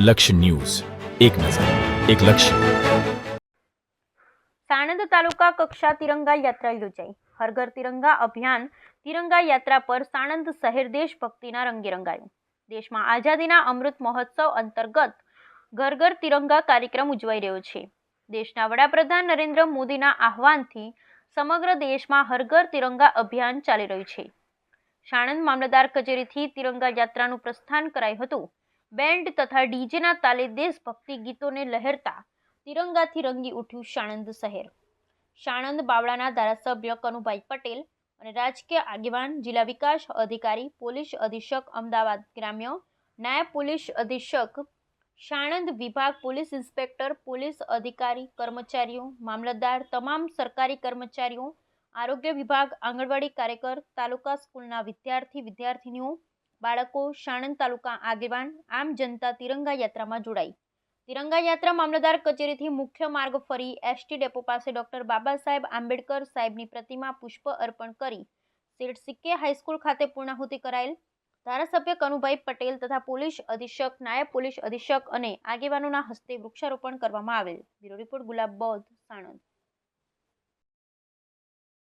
લક્ષ્ય ન્યૂઝ, એક નજર, એક લક્ષ્ય. સાણંદ તાલુકા કક્ષા તિરંગા યાત્રા યોજાઈ. હર ઘર તિરંગા અભિયાન તિરંગા યાત્રા પર સાણંદ શહેર દેશભક્તિના રંગે રંગાયું. દેશમાં આઝાદીના અમૃત મહોત્સવ અંતર્ગત ઘર ઘર તિરંગા કાર્યક્રમ ઉજવાઈ રહ્યો છે. દેશના વડાપ્રધાન નરેન્દ્ર મોદીના આહવાનથી સમગ્ર દેશમાં હર ઘર તિરંગા અભિયાન ચાલી રહ્યું છે. સાણંદ મામલતદાર કચેરીથી તિરંગા યાત્રાનું પ્રસ્થાન કરાયું હતું. બેન્ડ તથા ડીજેના તાલે દેશભક્તિ ગીતોને લહેરતા તિરંગાથી રંગી ઉઠ્યું સાણંદ શહેર. સાણંદ બાવળાના ધારાસભ્ય કનુભાઈ પટેલ અને રાજકીય આગેવાન, જિલ્લા વિકાસ અધિકારી, પોલીસ અધિક્ષક અમદાવાદ ગ્રામ્ય, નાયબ પોલીસ અધિક્ષક સાણંદ વિભાગ, પોલીસ ઇન્સ્પેક્ટર, પોલીસ અધિકારી કર્મચારીઓ, મામલતદાર, તમામ સરકારી કર્મચારીઓ, આરોગ્ય વિભાગ, આંગણવાડી કાર્યકર, તાલુકા સ્કૂલના વિદ્યાર્થીનીઓ, બાળકો, સાણંદ તાલુકા આગેવાન, આમ જનતા તિરંગા યાત્રામાં જોડાઈ. તિરંગા યાત્રા મામલતદાર કચેરીથી મુખ્ય માર્ગ ફરી એસટી ડેપો પાસે ડોક્ટર બાબા સાહેબ આંબેડકર સાહેબની પ્રતિમા પુષ્પ અર્પણ કરી શેઠ સિક્કે હાઈસ્કૂલ ખાતે પૂર્ણાહુતિ કરાયેલ. ધારાસભ્ય કનુભાઈ પટેલ તથા પોલીસ અધિક્ષક, નાયબ પોલીસ અધિક્ષક અને આગેવાનોના હસ્તે વૃક્ષારોપણ કરવામાં આવેલ. બ્યુરો રિપોર્ટ, ગુલાબ બૌદ્ધ, સાણંદ.